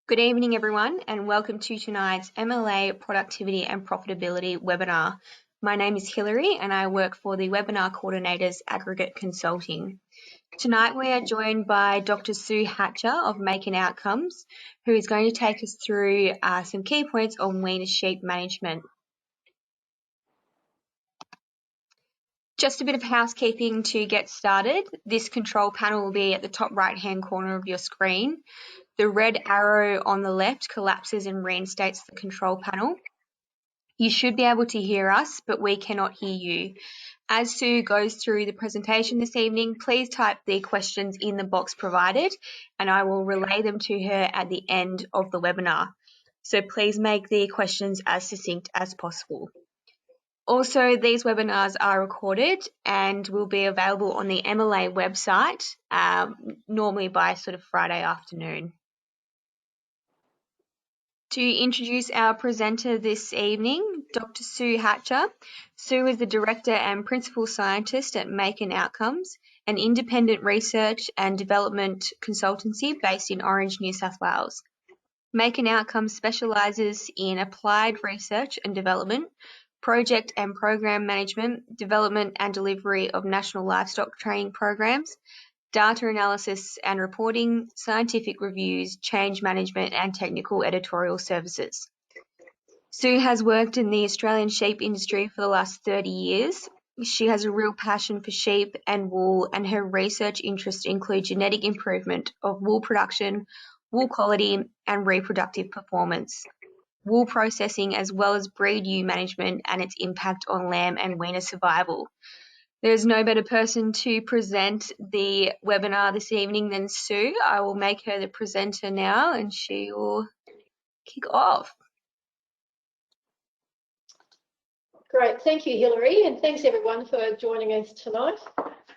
Good evening, everyone, and welcome to tonight's MLA Productivity and Profitability webinar. My name is Hilary, and I work for the Webinar Coordinators Aggregate Consulting. Tonight, we are joined by Dr. Sue Hatcher of Makin Outcomes, who is going to take us through some key points on weaner sheep management. Just a bit of housekeeping to get started. This control panel will be at the top right-hand corner of your screen. The red arrow on the left collapses and reinstates the control panel. You should be able to hear us, but we cannot hear you. As Sue goes through the presentation this evening, please type the questions in the box provided, and I will relay them to her at the end of the webinar. So please make the questions as succinct as possible. Also, these webinars are recorded and will be available on the MLA website, normally by sort of Friday afternoon. To introduce our presenter this evening, Dr. Sue Hatcher. Sue is the Director and Principal Scientist at Makin Outcomes, an independent research and development consultancy based in Orange, New South Wales. Makin Outcomes specialises in applied research and development, project and program management, development and delivery of national livestock training programs, data analysis and reporting, scientific reviews, change management, and technical editorial services. Sue has worked in the Australian sheep industry for the last 30 years. She has a real passion for sheep and wool, and her research interests include genetic improvement of wool production, wool quality, and reproductive performance, wool processing, as well as breed ewe management and its impact on lamb and weaner survival. There's no better person to present the webinar this evening than Sue. I will make her the presenter now and she will kick off. Great, thank you, Hilary, and thanks everyone for joining us tonight.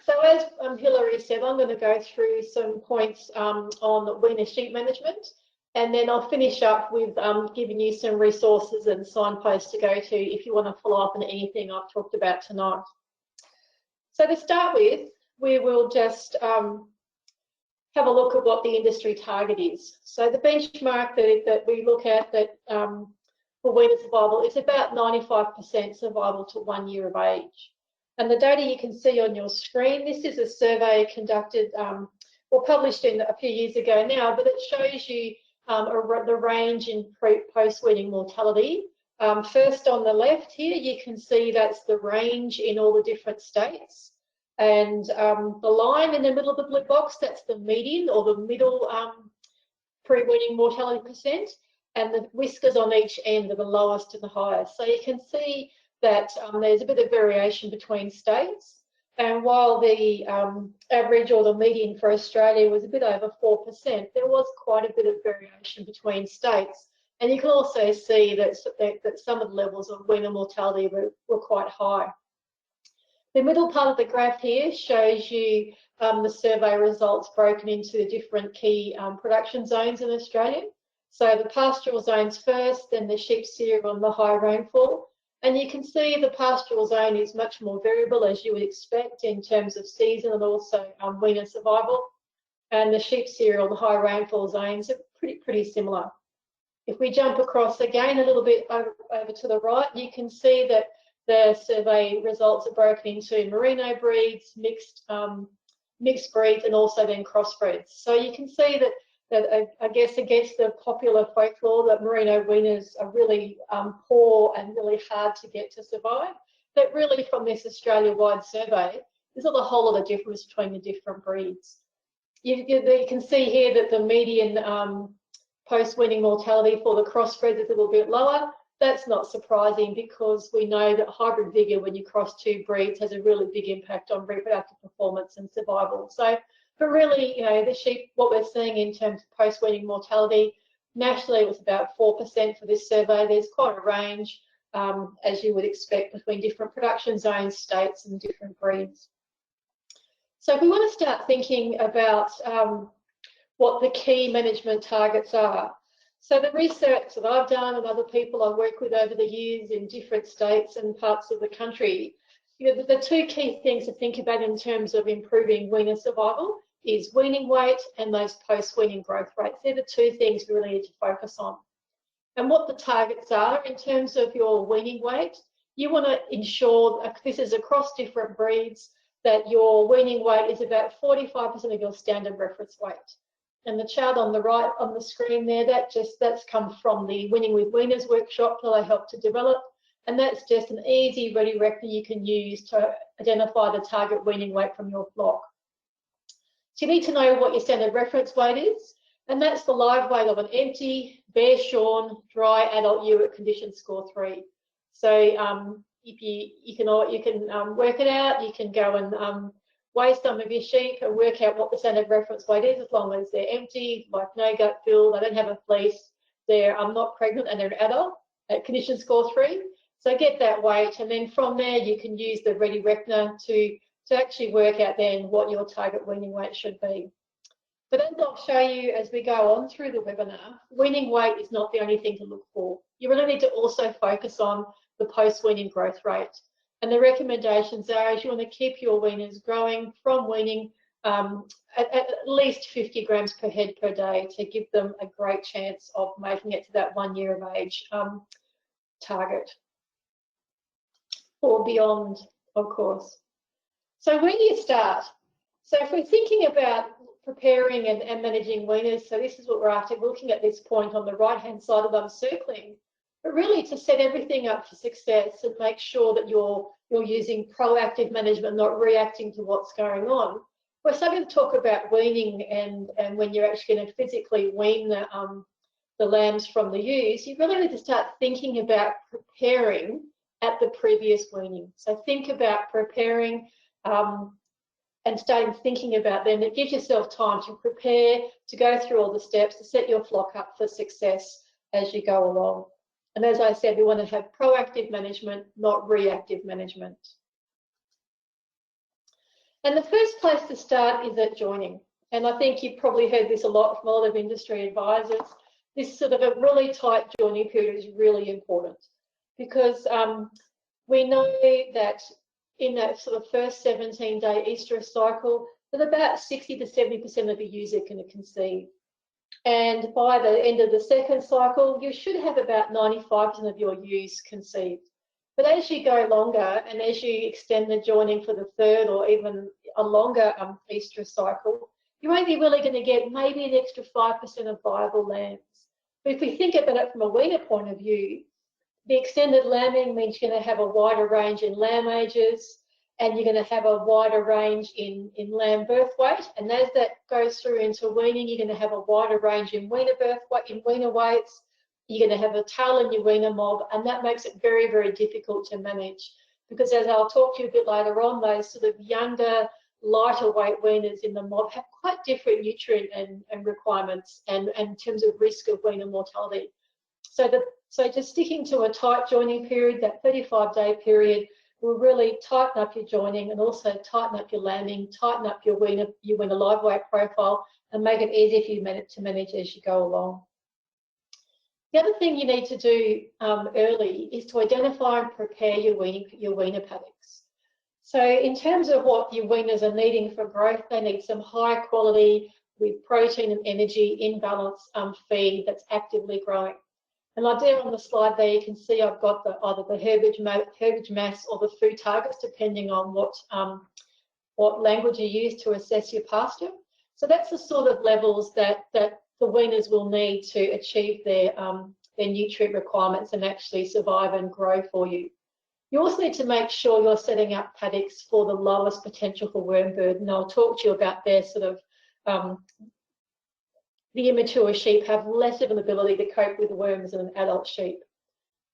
So as Hilary said, I'm going to go through some points on weaner sheep management, and then I'll finish up with giving you some resources and signposts to go to if you want to follow up on anything I've talked about tonight. So to start with, we will just have a look at what the industry target is. So the benchmark that we look at that for weaner survival is about 95% survival to 1 year of age. And the data you can see on your screen, this is a survey conducted, or published a few years ago now, but it shows you the range in post-weaning mortality. First on the left here, you can see that's the range in all the different states. And the line in the middle of the blue box, that's the median or the middle pre-weaning mortality percent. And the whiskers on each end are the lowest and the highest. So you can see that there's a bit of variation between states. And while the average or the median for Australia was a bit over 4%, there was quite a bit of variation between states. And you can also see that some of the levels of weaner mortality were quite high. The middle part of the graph here shows you the survey results broken into the different key production zones in Australia. So the pastoral zones first, then the sheep cereal and the high rainfall. And you can see the pastoral zone is much more variable, as you would expect, in terms of season and also weaner survival. And the sheep cereal and the high rainfall zones are pretty similar. If we jump across again a little bit over to the right, you can see that the survey results are broken into merino breeds, mixed breeds, and also then crossbreds. So you can see that I guess against the popular folklore that merino weaners are really poor and really hard to get to survive, that really from this Australia-wide survey, there's not a whole lot of difference between the different breeds. You can see here that the median post-weaning mortality for the crossbreds is a little bit lower. That's not surprising because we know that hybrid vigour, when you cross two breeds, has a really big impact on reproductive performance and survival. So, but really, you know, the sheep, what we're seeing in terms of post-weaning mortality, nationally it was about 4% for this survey. There's quite a range, as you would expect, between different production zones, states and different breeds. So if we want to start thinking about what the key management targets are. So the research that I've done and other people I've worked with over the years in different states and parts of the country, you know, the two key things to think about in terms of improving weaner survival is weaning weight and those post-weaning growth rates. They're the two things we really need to focus on. And what the targets are in terms of your weaning weight, you want to ensure, this is across different breeds, that your weaning weight is about 45% of your standard reference weight. And the chart on the right on the screen there, that's come from the Winning with Weaners workshop that I helped to develop. And that's just an easy ready reckoner you can use to identify the target weaning weight from your flock. So you need to know what your standard reference weight is, and that's the live weight of an empty, bare shorn, dry adult ewe at condition score 3. So if you can work it out, you can go and weigh some of your sheep and work out what the standard reference weight is, as long as they're empty, like no gut fill, they don't have a fleece, they're not pregnant, and they're an adult at condition score 3. So get that weight, and then from there you can use the ready reckoner to actually work out then what your target weaning weight should be. But as I'll show you as we go on through the webinar, weaning weight is not the only thing to look for. You really need to also focus on the post-weaning growth rate. And the recommendations are, is you want to keep your weaners growing from weaning at least 50 grams per head per day to give them a great chance of making it to that 1 year of age target, or beyond, of course. So where do you start? So if we're thinking about preparing and managing weaners, so this is what we're after, looking at this point on the right-hand side that I'm circling, but really to set everything up for success and make sure that you're using proactive management, not reacting to what's going on. We're starting to talk about weaning and when you're actually going to physically wean the lambs from the ewes, you really need to start thinking about preparing at the previous weaning. So think about preparing and starting thinking about then. It gives yourself time to prepare, to go through all the steps, to set your flock up for success as you go along. And as I said, we want to have proactive management, not reactive management. And the first place to start is at joining. And I think you've probably heard this a lot from a lot of industry advisors. This sort of a really tight joining period is really important, because we know that in that sort of first 17-day estrus cycle, that about 60 to 70% of the ewes are going to conceive. And by the end of the second cycle, you should have about 95% of your ewes conceived. But as you go longer and as you extend the joining for the third or even a longer estrus cycle, you're only really going to get maybe an extra 5% of viable lambs. But if we think about it from a weaner point of view, the extended lambing means you're going to have a wider range in lamb ages, and you're going to have a wider range in lamb birth weight. And as that goes through into weaning, you're going to have a wider range in weaner birth weight, in weaner weights. You're going to have a tail in your weaner mob, and that makes it very, very difficult to manage. Because as I'll talk to you a bit later on, those sort of younger, lighter weight weaners in the mob have quite different nutrient and requirements and in terms of risk of weaner mortality. So just sticking to a tight joining period, that 35-day period, will really tighten up your joining and also tighten up your lambing, tighten up your weaner live weight profile, and make it easier for you to manage as you go along. The other thing you need to do early is to identify and prepare your weaner paddocks. So in terms of what your weaners are needing for growth, they need some high quality with protein and energy in balance feed that's actively growing. And like there on the slide there, you can see I've got either the herbage mass or the food targets, depending on what language you use to assess your pasture. So that's the sort of levels that the weaners will need to achieve their nutrient requirements and actually survive and grow for you. You also need to make sure you're setting up paddocks for the lowest potential for worm burden. And I'll talk to you about their sort of the immature sheep have less of an ability to cope with worms than an adult sheep.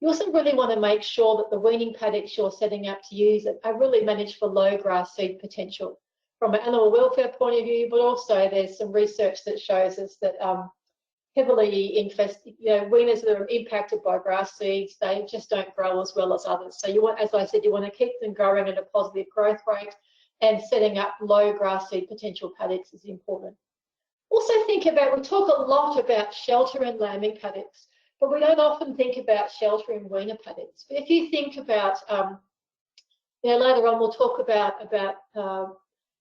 You also really want to make sure that the weaning paddocks you're setting up to use are really managed for low grass seed potential from an animal welfare point of view, but also there's some research that shows us that heavily infested, weaners that are impacted by grass seeds, they just don't grow as well as others. So you want, as I said, you want to keep them growing at a positive growth rate, and setting up low grass seed potential paddocks is important. Also think about, we talk a lot about shelter and lambing paddocks, but we don't often think about shelter and weaner paddocks. But if you think about, later on we'll talk about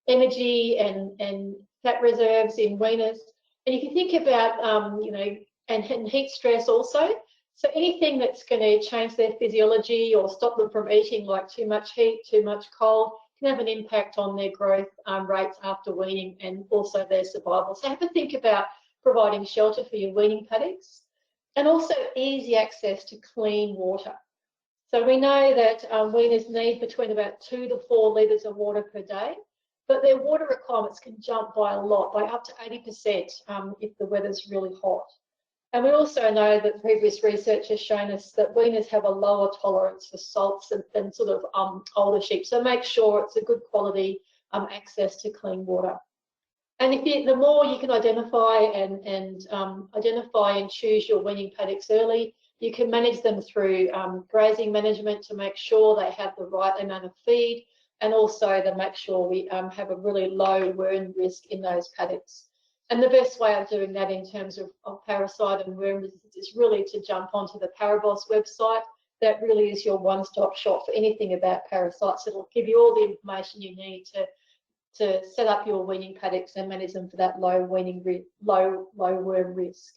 energy and fat reserves in weaners. And if you think about, you know, and heat stress also, so anything that's going to change their physiology or stop them from eating, like too much heat, too much cold, can have an impact on their growth rates after weaning and also their survival. So have a think about providing shelter for your weaning paddocks and also easy access to clean water. So we know that weaners need between about 2 to 4 litres of water per day, but their water requirements can jump by a lot, by up to 80% if the weather's really hot. And we also know that previous research has shown us that weaners have a lower tolerance for salts than sort of older sheep. So make sure it's a good quality access to clean water. And the more you can identify and choose your weaning paddocks early, you can manage them through grazing management to make sure they have the right amount of feed, and also to make sure we have a really low worm risk in those paddocks. And the best way of doing that in terms of parasite and worm resistance is really to jump onto the Paraboss website. That really is your one-stop shop for anything about parasites. It'll give you all the information you need to set up your weaning paddocks and manage them for that low worm risk.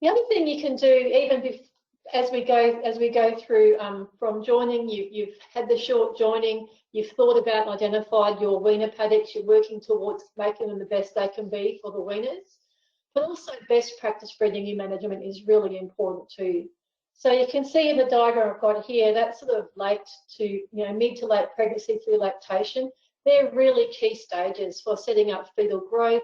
The other thing you can do, even as we go through from joining, you've had the short joining, you've thought about and identified your weaner paddocks, you're working towards making them the best they can be for the weaners. But also best practice breeding and management is really important too. So you can see in the diagram I've got here, that's sort of late to, you know, mid to late pregnancy through lactation. They're really key stages for setting up fetal growth.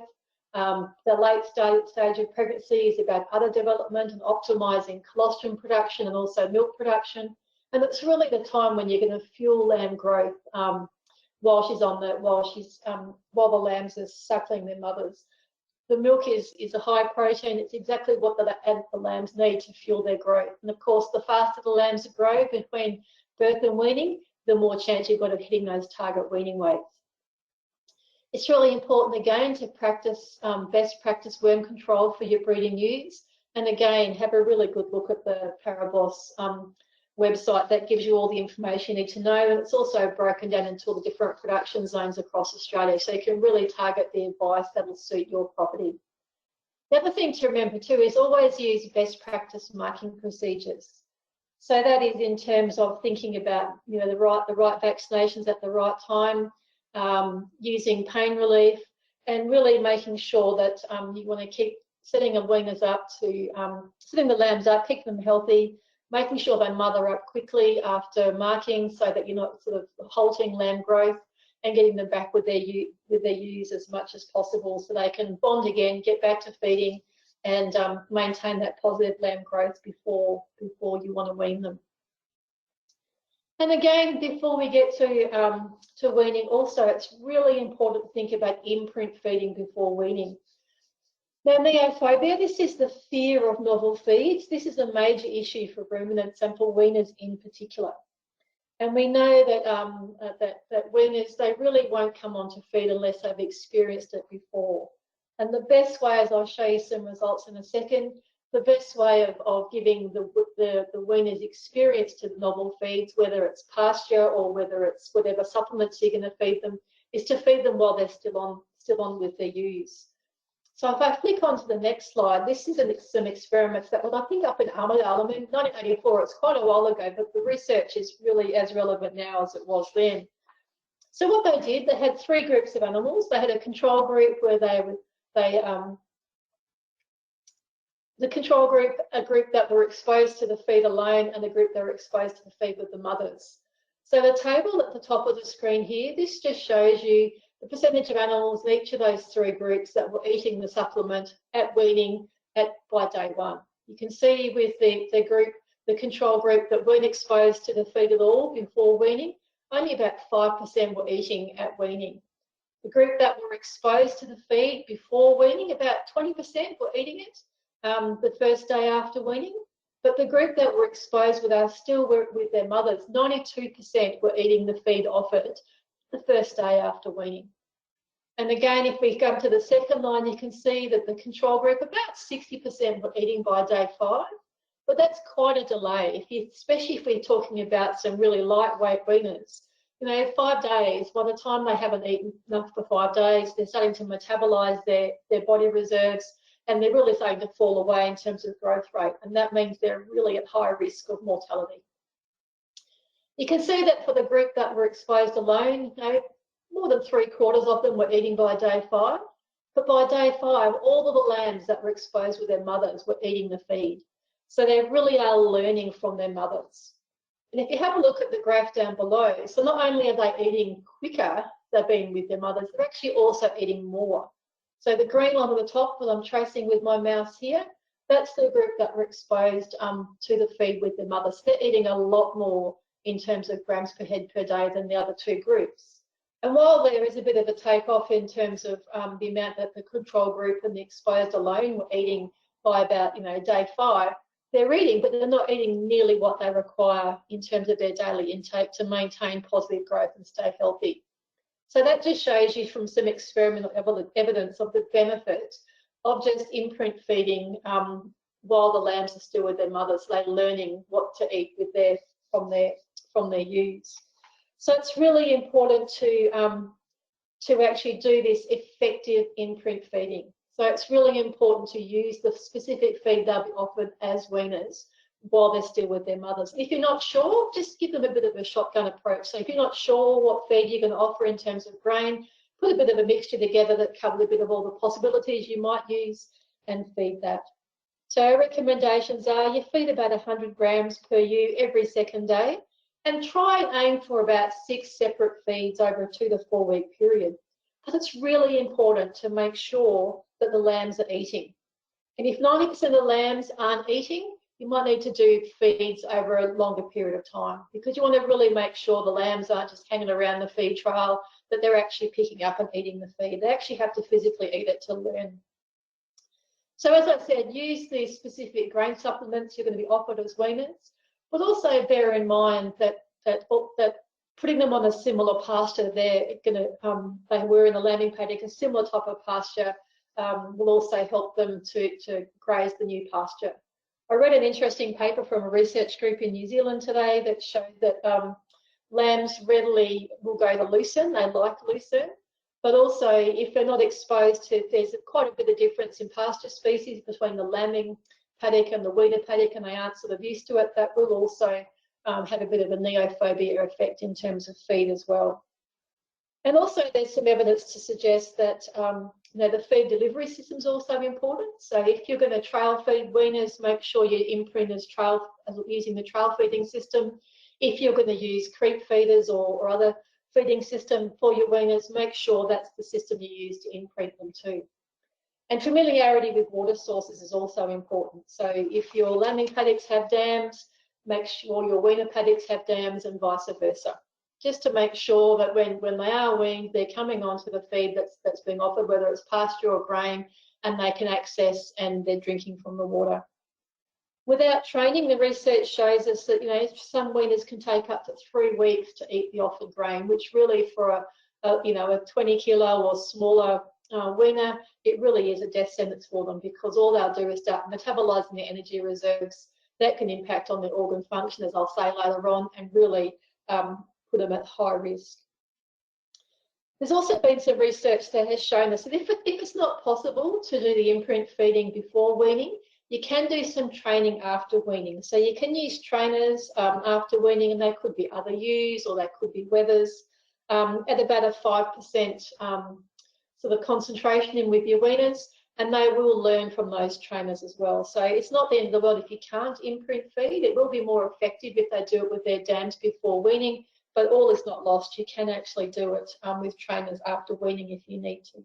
The late stage of pregnancy is about udder development and optimising colostrum production and also milk production. And it's really the time when you're going to fuel lamb growth while the lambs are suckling their mothers. The milk is a high protein. It's exactly what the lambs need to fuel their growth. And of course, the faster the lambs grow between birth and weaning, the more chance you've got of hitting those target weaning weights. It's really important, again, to practice best practice worm control for your breeding ewes. And again, have a really good look at the Paraboss website. That gives you all the information you need to know. And it's also broken down into all the different production zones across Australia. So you can really target the advice that will suit your property. The other thing to remember too is always use best practice marking procedures. So that is in terms of thinking about, you know, the right vaccinations at the right time, using pain relief, and really making sure that you want to keep setting the weaners up to setting the lambs up, keep them healthy, making sure they mother up quickly after marking so that you're not sort of halting lamb growth, and getting them back with their ewes as much as possible so they can bond again, get back to feeding, and maintain that positive lamb growth before you want to wean them. And again, before we get to weaning, also it's really important to think about imprint feeding before weaning. Now, neophobia, this is the fear of novel feeds. This is a major issue for ruminants and for weaners in particular. And we know that that weaners, they really won't come onto feed unless they've experienced it before. And the best way, as I'll show you some results in a second, the best way of giving the weaners experience to novel feeds, whether it's pasture or whether it's whatever supplements you're going to feed them, is to feed them while they're still on with their ewes. So if I flick on to the next slide, this is some experiments that were, I think, up in Armidale. I mean, 1984, it's quite a while ago, but the research is really as relevant now as it was then. So what they did, they had 3 groups of animals. They had a control group where the control group, a group that were exposed to the feed alone, and a group that were exposed to the feed with the mothers. So the table at the top of the screen here, this just shows you the percentage of animals in each of those 3 groups that were eating the supplement at weaning by day 1. You can see with the control group that weren't exposed to the feed at all before weaning, only about 5% were eating at weaning. The group that were exposed to the feed before weaning, about 20% were eating it the first day after weaning. But the group that were exposed still with their mothers, 92% were eating the feed offered the first day after weaning. And again, if we come to the second line, you can see that the control group, about 60% were eating by day 5. But that's quite a delay, especially if we're talking about some really lightweight weaners. You know, 5 days, by the time they haven't eaten enough for 5 days, they're starting to metabolize their body reserves, and they're really starting to fall away in terms of growth rate. And that means they're really at high risk of mortality. You can see that for the group that were exposed alone, you know, more than 3/4 of them were eating by day 5. But by day 5, all of the lambs that were exposed with their mothers were eating the feed. So they really are learning from their mothers. And if you have a look at the graph down below, so not only are they eating quicker, they've been with their mothers, they're actually also eating more. So the green line on the top that I'm tracing with my mouse here, that's the group that were exposed to the feed with their mothers. They're eating a lot more in terms of grams per head per day than the other two groups. And while there is a bit of a takeoff in terms of the amount that the control group and the exposed alone were eating by about, you know, day 5, they're eating, but they're not eating nearly what they require in terms of their daily intake to maintain positive growth and stay healthy. So that just shows you from some experimental evidence of the benefit of just imprint feeding while the lambs are still with their mothers. They're learning what to eat with from their ewes. So it's really important to actually do this effective imprint feeding. So it's really important to use the specific feed they'll be offered as weaners while they're still with their mothers. If you're not sure, just give them a bit of a shotgun approach. So if you're not sure what feed you're going to offer in terms of grain, put a bit of a mixture together that covers a bit of all the possibilities you might use and feed that. So our recommendations are you feed about 100 grams per ewe every second day, and try and aim for about 6 separate feeds over a 2 to 4 week period. But it's really important to make sure that the lambs are eating. And if 90% of the lambs aren't eating, you might need to do feeds over a longer period of time, because you want to really make sure the lambs aren't just hanging around the feed trail, that they're actually picking up and eating the feed. They actually have to physically eat it to learn. So as I said, use the specific grain supplements you're going to be offered as weaners, but also bear in mind that putting them on a similar pasture, they were in the lambing paddock, a similar type of pasture will also help them to graze the new pasture. I read an interesting paper from a research group in New Zealand today that showed that lambs readily will go to lucerne. They like lucerne, but also if they're not exposed to, there's quite a bit of difference in pasture species between the lambing paddock and the weaner paddock, and they aren't sort of used to it. That will also have a bit of a neophobia effect in terms of feed as well. And also there's some evidence to suggest that the feed delivery system is also important. So if you're going to trail feed weaners, make sure your imprint is using the trail feeding system. If you're going to use creep feeders or other feeding system for your weaners, make sure that's the system you use to imprint them too. And familiarity with water sources is also important. So if your lambing paddocks have dams, make sure your weaner paddocks have dams and vice versa, just to make sure that when they are weaned, they're coming onto the feed that's being offered, whether it's pasture or grain, and they can access and they're drinking from the water. Without training, the research shows us that some weaners can take up to 3 weeks to eat the offered grain, which really for a 20 kilo or smaller weaner, it really is a death sentence for them, because all they'll do is start metabolising their energy reserves. That can impact on their organ function, as I'll say later on, and really put them at high risk. There's also been some research that has shown us that if it's not possible to do the imprint feeding before weaning, you can do some training after weaning. So you can use trainers after weaning, and they could be other ewes or they could be wethers at about a 5% sort of concentration in with your weaners, and they will learn from those trainers as well. So it's not the end of the world if you can't imprint feed. It will be more effective if they do it with their dams before weaning, but all is not lost. You can actually do it with trainers after weaning if you need to.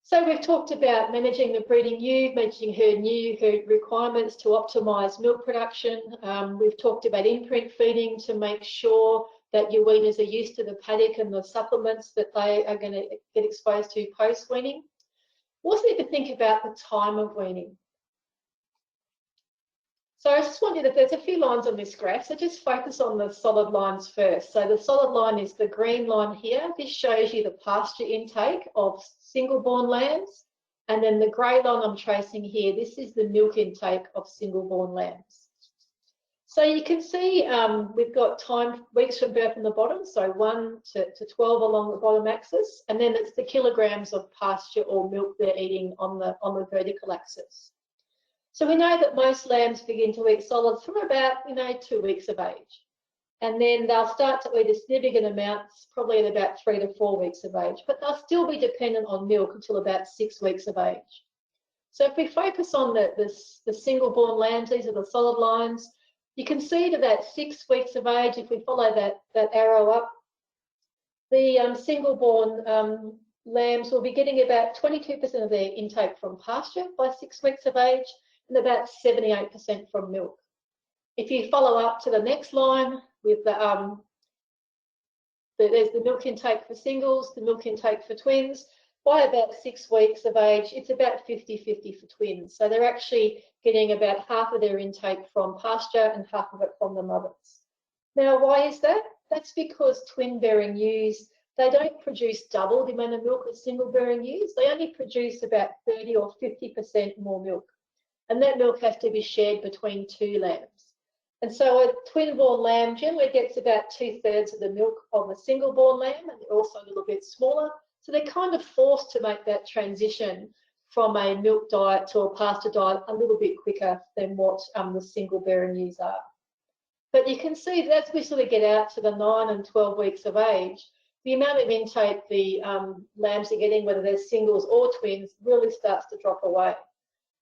So we've talked about managing the breeding ewe, managing her requirements to optimise milk production. We've talked about imprint feeding to make sure that your weaners are used to the paddock and the supplements that they are going to get exposed to post-weaning. We also need to think about the time of weaning. So I just want you to, there's a few lines on this graph, so just focus on the solid lines first. So the solid line is the green line here. This shows you the pasture intake of single-born lambs. And then the grey line I'm tracing here, this is the milk intake of single-born lambs. So you can see we've got time weeks from birth on the bottom, so 1 to 12 along the bottom axis, and then it's the kilograms of pasture or milk they're eating on the vertical axis. So we know that most lambs begin to eat solids from about 2 weeks of age, and then they'll start to eat a significant amounts probably at about 3 to 4 weeks of age, but they'll still be dependent on milk until about 6 weeks of age. So if we focus on the single-born lambs, these are the solid lines. You can see that at 6 weeks of age, if we follow that arrow up, the single-born lambs will be getting about 22% of their intake from pasture by 6 weeks of age and about 78% from milk. If you follow up to the next line with there's the milk intake for singles, the milk intake for twins. By about 6 weeks of age, it's about 50-50 for twins. So they're actually getting about half of their intake from pasture and half of it from the mothers. Now, why is that? That's because twin-bearing ewes, they don't produce double the amount of milk as single-bearing ewes. They only produce about 30 or 50% more milk. And that milk has to be shared between 2 lambs. And so a twin-born lamb generally gets about 2/3 of the milk of a single-born lamb, and they're also a little bit smaller. So they're kind of forced to make that transition from a milk diet to a pasture diet a little bit quicker than what the single-bearing ewes are. But you can see that as we sort of get out to the 9 and 12 weeks of age, the amount of intake the lambs are getting, whether they're singles or twins, really starts to drop away.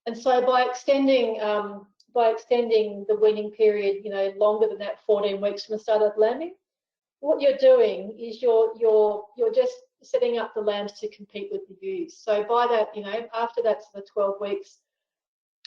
And so by extending the weaning period, longer than that 14 weeks from the start of lambing, what you're doing is you're just setting up the lambs to compete with the ewes. So by that, after that sort of 12 weeks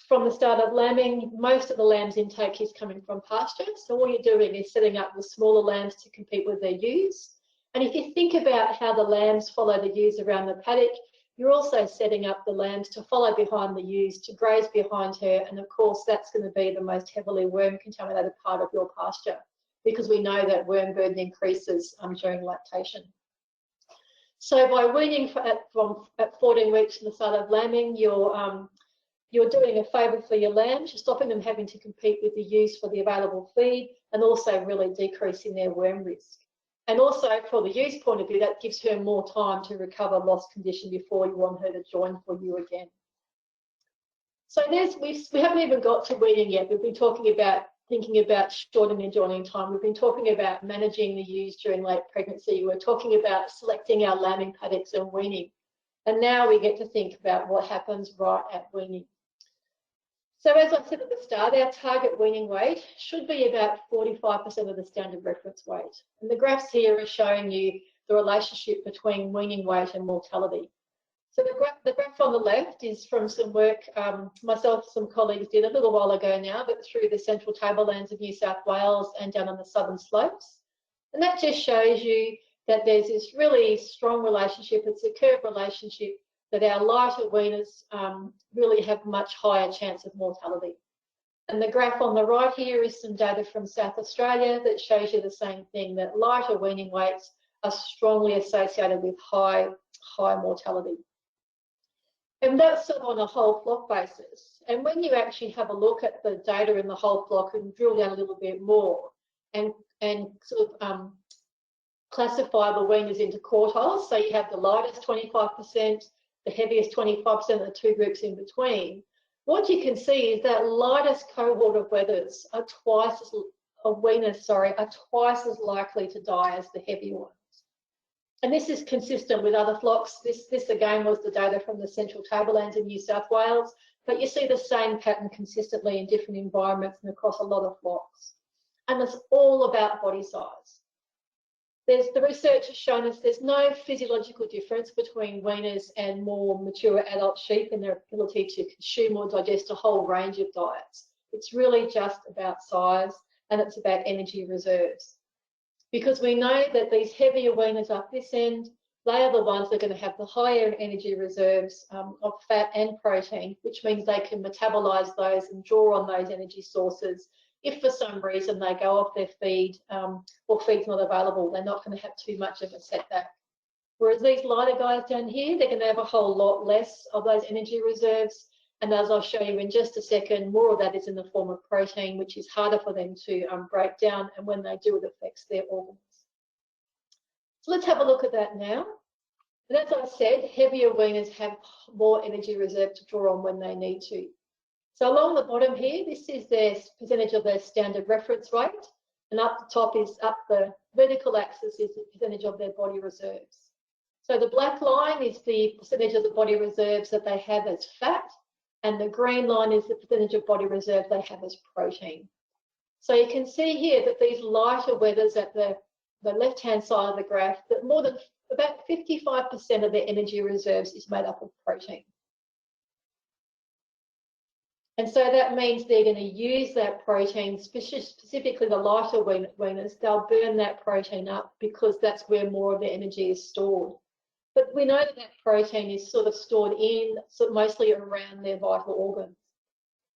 from the start of lambing, most of the lambs' intake is coming from pasture. So all you're doing is setting up the smaller lambs to compete with their ewes. And if you think about how the lambs follow the ewes around the paddock, you're also setting up the lambs to follow behind the ewes, to graze behind her. And of course, that's going to be the most heavily worm contaminated part of your pasture, because we know that worm burden increases during lactation. So by weaning at 14 weeks from the start of lambing, you're doing a favour for your lambs. You're stopping them having to compete with the ewes for the available feed, and also really decreasing their worm risk. And also, from the ewes' point of view, that gives her more time to recover lost condition before you want her to join for you again. So we haven't even got to weaning yet. We've been thinking about shortening and joining time. We've been talking about managing the ewes during late pregnancy. We're talking about selecting our lambing paddocks and weaning. And now we get to think about what happens right at weaning. So as I said at the start, our target weaning weight should be about 45% of the standard reference weight. And the graphs here are showing you the relationship between weaning weight and mortality. So the graph on the left is from some work myself and some colleagues did a little while ago now, but through the central tablelands of New South Wales and down on the southern slopes. And that just shows you that there's this really strong relationship. It's a curved relationship that our lighter weaners really have much higher chance of mortality. And the graph on the right here is some data from South Australia that shows you the same thing, that lighter weaning weights are strongly associated with high mortality. And that's sort of on a whole flock basis. And when you actually have a look at the data in the whole flock and drill down a little bit more and sort of classify the weaners into quartiles, so you have the lightest 25%, the heaviest 25%, and the 2 groups in between, what you can see is that lightest cohort of weaners are twice as likely to die as the heavier ones. And this is consistent with other flocks. This again was the data from the central tablelands in New South Wales, but you see the same pattern consistently in different environments and across a lot of flocks. And it's all about body size. The research has shown us there's no physiological difference between weaners and more mature adult sheep in their ability to consume or digest a whole range of diets. It's really just about size, and it's about energy reserves. Because we know that these heavier weaners up this end, they are the ones that are going to have the higher energy reserves of fat and protein, which means they can metabolize those and draw on those energy sources. If for some reason they go off their feed or feed's not available, they're not going to have too much of a setback. Whereas these lighter guys down here, they're going to have a whole lot less of those energy reserves, And as I'll show you in just a second, more of that is in the form of protein, which is harder for them to break down. And when they do, it affects their organs. So let's have a look at that now. And as I said, heavier weaners have more energy reserve to draw on when they need to. So along the bottom here, this is their percentage of their standard reference rate. And up the top is, up the vertical axis is the percentage of their body reserves. So the black line is the percentage of the body reserves that they have as fat. And the green line is the percentage of body reserve they have as protein. So you can see here that these lighter weathers at the left-hand side of the graph, that more than about 55% of their energy reserves is made up of protein. And so that means they're going to use that protein, specifically the lighter weaners, they'll burn that protein up because that's where more of their energy is stored. But we know that that protein is sort of stored in, mostly around their vital organs.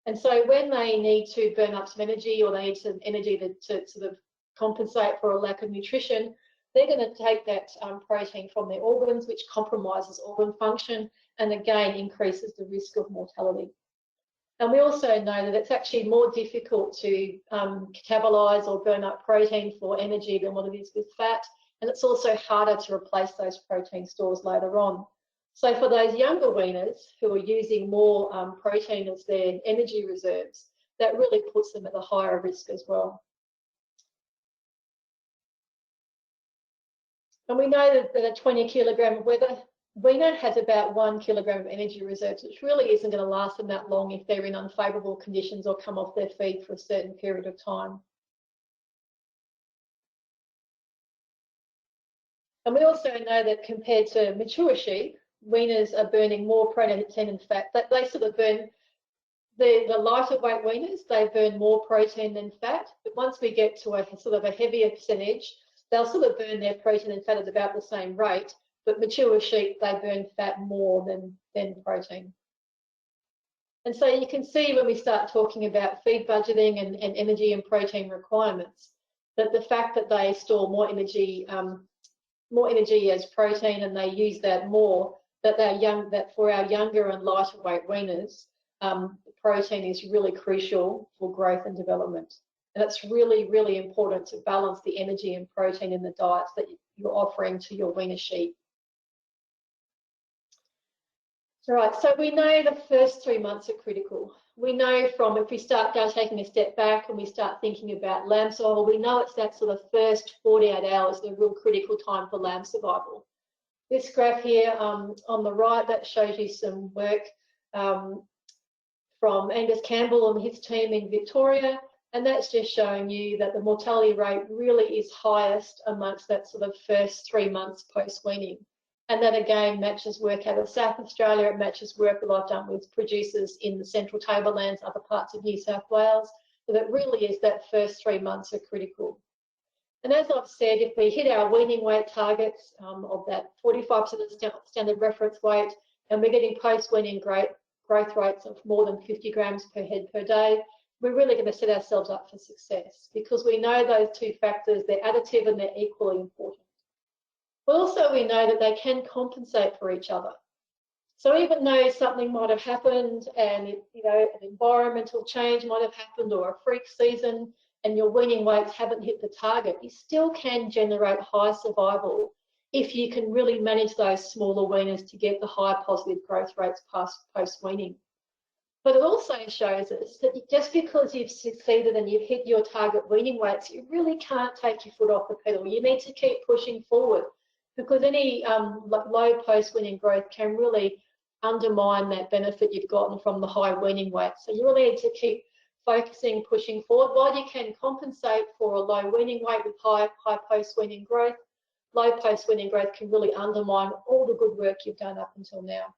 And so when they need to burn up some energy, or they need some energy to sort of compensate for a lack of nutrition, they're going to take that protein from their organs, which compromises organ function and again increases the risk of mortality. And we also know that it's actually more difficult to catabolise or burn up protein for energy than what it is with fat. And it's also harder to replace those protein stores later on. So for those younger weaners who are using more protein as their energy reserves, that really puts them at a higher risk as well. And we know that a 20 kilogram weaner has about 1 kilogram of energy reserves, which really isn't going to last them that long if they're in unfavourable conditions or come off their feed for a certain period of time. And we also know that compared to mature sheep, weaners are burning more protein and fat. They sort of burn, the lighter weight weaners, they burn more protein than fat. But once we get to a sort of a heavier percentage, they'll sort of burn their protein and fat at about the same rate. But mature sheep, they burn fat more than protein. And so you can see when we start talking about feed budgeting and energy and protein requirements, that the fact that they store more energy as protein and they use that more, that for our younger and lighter weight weaners, protein is really crucial for growth and development. And it's really, really important to balance the energy and protein in the diets that you're offering to your weaner sheep. All right, so we know the first 3 months are critical. We know from, if we start taking a step back and we start thinking about lamb survival, we know it's that sort of first 48 hours, the real critical time for lamb survival. This graph here on the right, that shows you some work from Angus Campbell and his team in Victoria, and that's just showing you that the mortality rate really is highest amongst that sort of first 3 months post-weaning. And that again matches work out of South Australia, it matches work that I've done with producers in the Central Tablelands, other parts of New South Wales. So that really is that first 3 months are critical. And as I've said, if we hit our weaning weight targets of that 45% of the standard reference weight, and we're getting post-weaning growth rates of more than 50 grams per head per day, we're really going to set ourselves up for success, because we know those two factors, they're additive and they're equally important. But also we know that they can compensate for each other. So even though something might have happened and an environmental change might have happened, or a freak season, and your weaning weights haven't hit the target, you still can generate high survival if you can really manage those smaller weaners to get the high positive growth rates post-weaning. But it also shows us that just because you've succeeded and you've hit your target weaning weights, you really can't take your foot off the pedal. You need to keep pushing forward, because any low post-weaning growth can really undermine that benefit you've gotten from the high weaning weight. So you really need to keep focusing, pushing forward. While you can compensate for a low weaning weight with high post-weaning growth, low post-weaning growth can really undermine all the good work you've done up until now.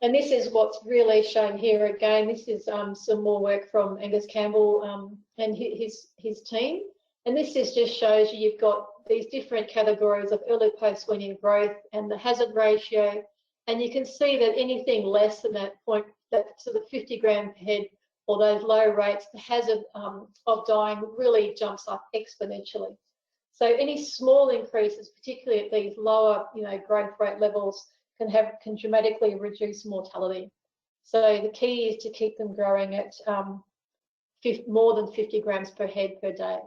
And this is what's really shown here again. This is some more work from Angus Campbell and his team. And this just shows you you've got these different categories of early post-weaning growth and the hazard ratio. And you can see that anything less than that point, that sort of 50 gram per head, or those low rates, the hazard of dying really jumps up exponentially. So any small increases, particularly at these lower growth rate levels, can dramatically reduce mortality. So the key is to keep them growing at more than 50 grams per head per day.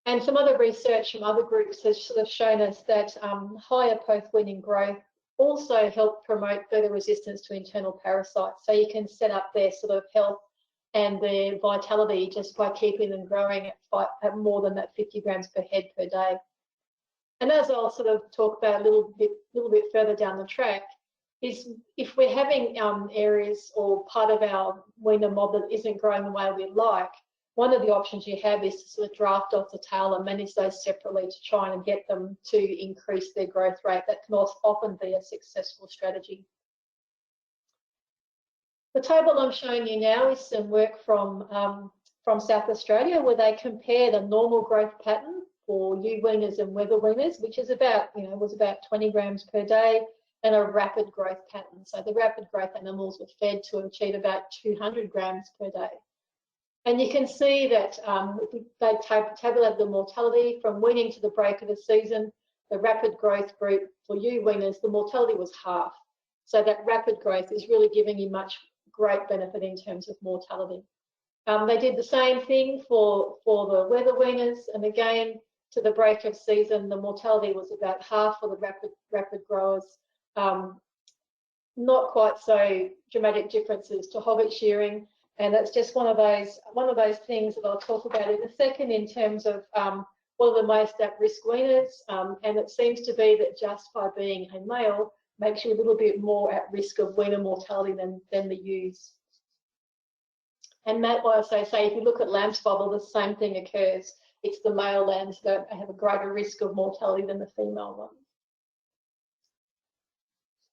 And some other research from other groups has sort of shown us that higher post-weaning growth also help promote further resistance to internal parasites. So you can set up their sort of health and their vitality just by keeping them growing at more than that 50 grams per head per day. And as I'll sort of talk about a little bit further down the track, is if we're having areas or part of our weaner mob that isn't growing the way we like, one of the options you have is to sort of draft off the tail and manage those separately to try and get them to increase their growth rate. That can also often be a successful strategy. The table I'm showing you now is some work from South Australia, where they compare the normal growth pattern for ewe weaners and wether weaners, which is about, was about 20 grams per day, and a rapid growth pattern. So the rapid growth animals were fed to achieve about 200 grams per day. And you can see that they tabulated the mortality from weaning to the break of the season. The rapid growth group for ewe weaners, the mortality was half. So that rapid growth is really giving you great benefit in terms of mortality. They did the same thing for the wether weaners, and again, to the break of season, the mortality was about half for the rapid growers. Not quite so dramatic differences to hogget shearing, and that's just one of those things that I'll talk about in a second in terms of what are the most at-risk weaners, and it seems to be that just by being a male makes you a little bit more at risk of weaner mortality than the ewes. And Matt will also say, if you look at lamb's bubble, the same thing occurs. It's the male lambs that have a greater risk of mortality than the female ones.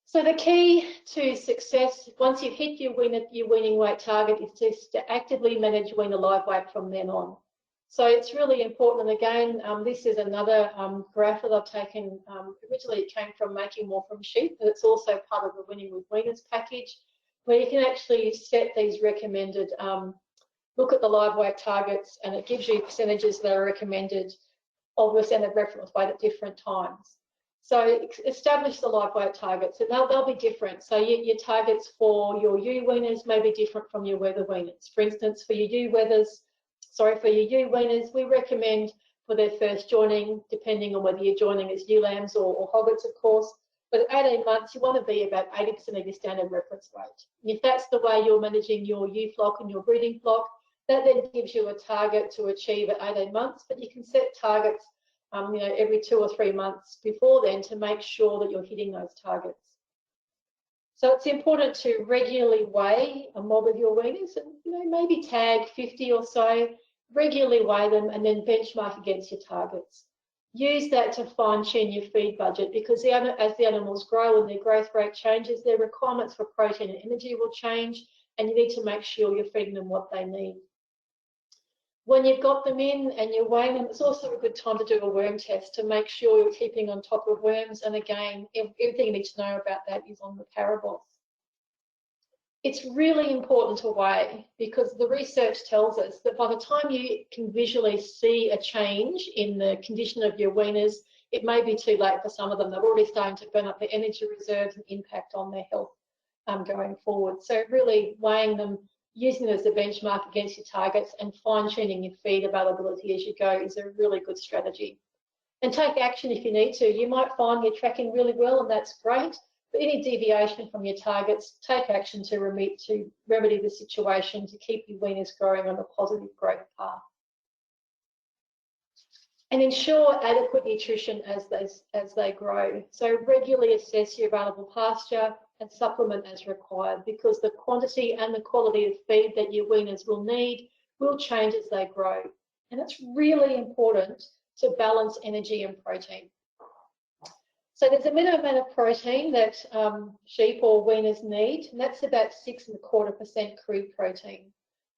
So the key to success, once you've hit your weaning weight target, is just to actively manage weaner live weight from then on. So it's really important, and again, this is another graph that I've taken. Originally it came from Making More from Sheep, but it's also part of the Winning with Weaners package, where you can actually set these recommended, look at the live weight targets, and it gives you percentages that are recommended of the standard reference weight at different times. So establish the live weight targets, and they'll be different. So your targets for your ewe weaners may be different from your wether weaners. For instance, for your ewe weaners, we recommend for their first joining, depending on whether you're joining as ewe lambs or hoggets, of course, but at 18 months, you want to be about 80% of your standard reference weight. And if that's the way you're managing your ewe flock and your breeding flock, that then gives you a target to achieve at 18 months, but you can set targets every 2 or 3 months before then to make sure that you're hitting those targets. So it's important to regularly weigh a mob of your weaners and maybe tag 50 or so, regularly weigh them and then benchmark against your targets. Use that to fine-tune your feed budget, because as the animals grow and their growth rate changes, their requirements for protein and energy will change, and you need to make sure you're feeding them what they need. When you've got them in and you're weighing them, it's also a good time to do a worm test to make sure you're keeping on top of worms. And again, everything you need to know about that is on the parables. It's really important to weigh, because the research tells us that by the time you can visually see a change in the condition of your weaners, it may be too late for some of them. They're already starting to burn up their energy reserves and impact on their health going forward. So really weighing them, using it as a benchmark against your targets, and fine-tuning your feed availability as you go is a really good strategy. And take action if you need to. You might find you're tracking really well, and that's great, but any deviation from your targets, take action to remedy the situation, to keep your weaners growing on a positive growth path. And ensure adequate nutrition as they grow. So regularly assess your available pasture and supplement as required, because the quantity and the quality of feed that your weaners will need will change as they grow. And it's really important to balance energy and protein. So there's a minimum amount of protein that sheep or weaners need, and that's about 6.25% crude protein.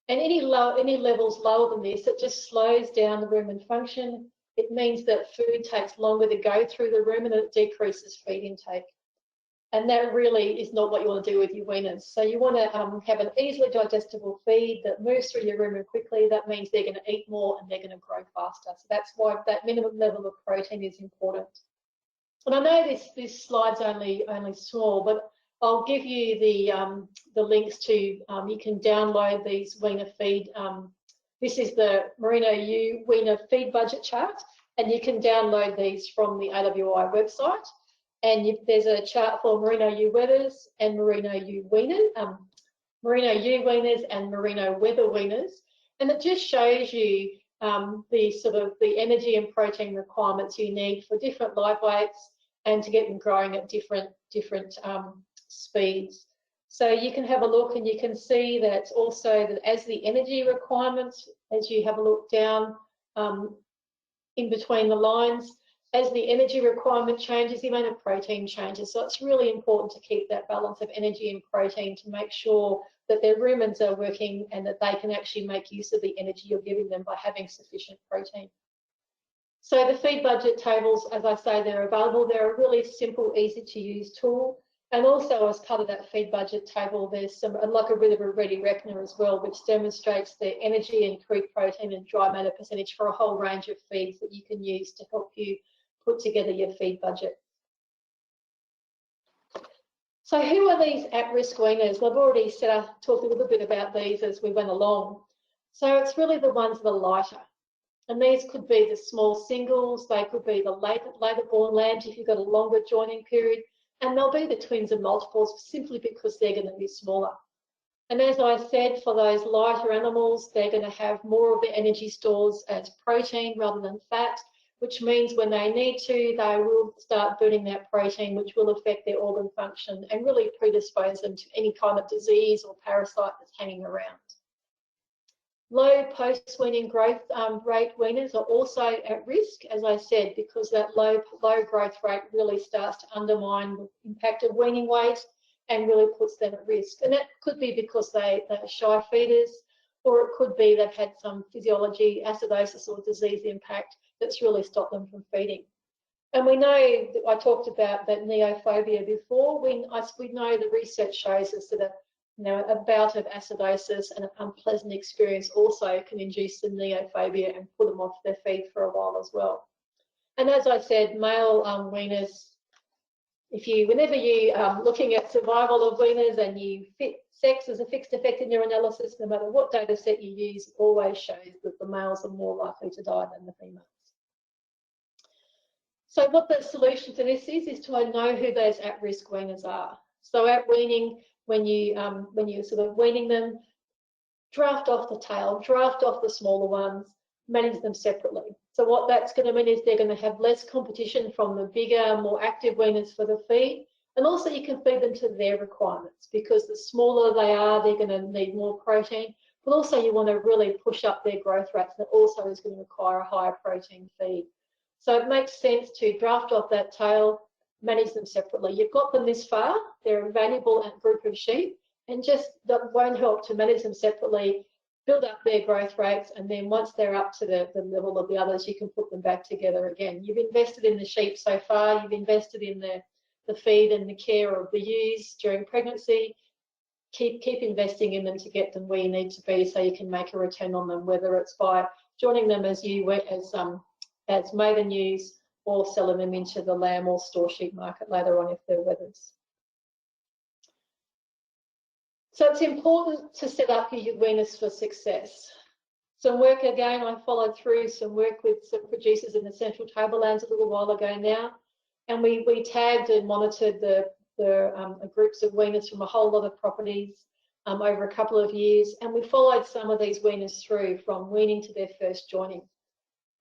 And any levels lower than this, it just slows down the rumen function. It means that food takes longer to go through the rumen, and it decreases feed intake. And that really is not what you want to do with your weaners. So you want to have an easily digestible feed that moves through your rumen quickly. That means they're going to eat more and they're going to grow faster. So that's why that minimum level of protein is important. And I know this slide's only small, but I'll give you the links to, you can download these Weaner feed. This is the Merino U Weaner feed budget chart, and you can download these from the AWI website. And there's a chart for Merino U Weathers and Merino U Weaners, Merino U Weaners and Merino Weather Weaners, and it just shows you the energy and protein requirements you need for different live weights and to get them growing at different speeds. So you can have a look and you can see that also that as the energy requirements, as you have a look down in between the lines, as the energy requirement changes, the amount of protein changes. So it's really important to keep that balance of energy and protein to make sure that their rumens are working and that they can actually make use of the energy you're giving them by having sufficient protein. So the feed budget tables, as I say, they're available. They're a really simple, easy to use tool. And also as part of that feed budget table, there's some, like a bit of a ready reckoner as well, which demonstrates the energy and crude protein and dry matter percentage for a whole range of feeds that you can use to help you put together your feed budget. So who are these at-risk weaners? Well, I've already talked a little bit about these as we went along. So it's really the ones that are lighter. And these could be the small singles, they could be the later born lambs if you've got a longer joining period, and they'll be the twins and multiples simply because they're going to be smaller. And as I said, for those lighter animals, they're going to have more of their energy stores as protein rather than fat, which means when they need to, they will start burning that protein, which will affect their organ function and really predispose them to any kind of disease or parasite that's hanging around. Low post-weaning growth rate weaners are also at risk, as I said, because that low growth rate really starts to undermine the impact of weaning weight and really puts them at risk. And that could be because they're shy feeders, or it could be they've had some physiology, acidosis or disease impact that's really stopped them from feeding. And we know, I talked about that neophobia before, we know the research shows us that a bout of acidosis and an unpleasant experience also can induce the neophobia and put them off their feed for a while as well. And as I said, male weaners, whenever you looking at survival of weaners and you fit sex as a fixed effect in your analysis, no matter what data set you use, it always shows that the males are more likely to die than the females. So what the solution to this is to know who those at-risk weaners are. So at weaning, when you're sort of weaning them, draft off the tail, draft off the smaller ones, manage them separately. So what that's going to mean is they're going to have less competition from the bigger, more active weaners for the feed. And also you can feed them to their requirements, because the smaller they are, they're going to need more protein. But also you want to really push up their growth rates, that also is going to require a higher protein feed. So it makes sense to draft off that tail, manage them separately. You've got them this far, they're a valuable group of sheep, and just that won't help to manage them separately, build up their growth rates, and then once they're up to the level of the others, you can put them back together again. You've invested in the sheep so far, you've invested in the feed and the care of the ewes during pregnancy. Keep investing in them to get them where you need to be so you can make a return on them, whether it's by joining them as maiden ewes, or selling them into the lamb or store sheep market later on if they're wethers. So it's important to set up your weaners for success. Some work, again, I followed through some work with some producers in the Central Tablelands a little while ago now, and we tagged and monitored the groups of weaners from a whole lot of properties over a couple of years, and we followed some of these weaners through from weaning to their first joining.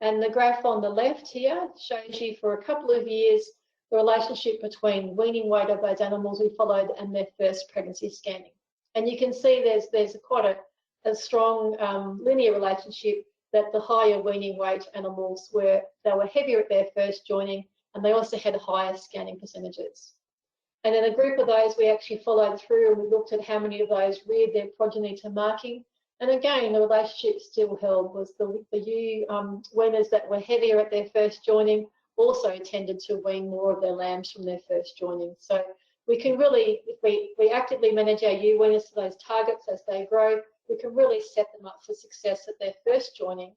And the graph on the left here shows you for a couple of years the relationship between weaning weight of those animals we followed and their first pregnancy scanning. And you can see there's quite a strong linear relationship, that the higher weaning weight animals were heavier at their first joining, and they also had higher scanning percentages. And in a group of those we actually followed through and we looked at how many of those reared their progeny to marking. And again, the relationship still held, was the ewe weaners that were heavier at their first joining also tended to wean more of their lambs from their first joining. So we can really, if we actively manage our ewe weaners to those targets as they grow, we can really set them up for success at their first joining.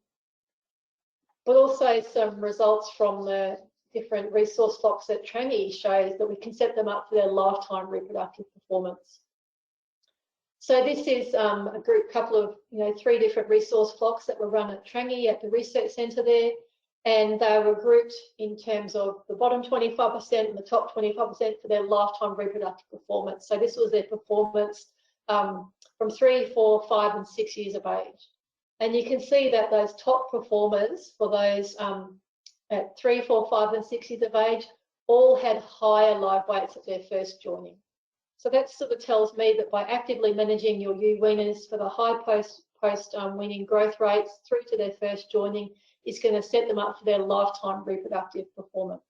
But also some results from the different resource flocks at Trangie shows that we can set them up for their lifetime reproductive performance. So this is a couple of, 3 different resource flocks that were run at Trangie at the research centre there, and they were grouped in terms of the bottom 25% and the top 25% for their lifetime reproductive performance. So this was their performance from 3, 4, 5 and 6 years of age. And you can see that those top performers for those at 3, 4, 5 and 6 years of age all had higher live weights at their first joining. So that sort of tells me that by actively managing your ewe weaners for the high post-weaning growth rates through to their first joining is going to set them up for their lifetime reproductive performance.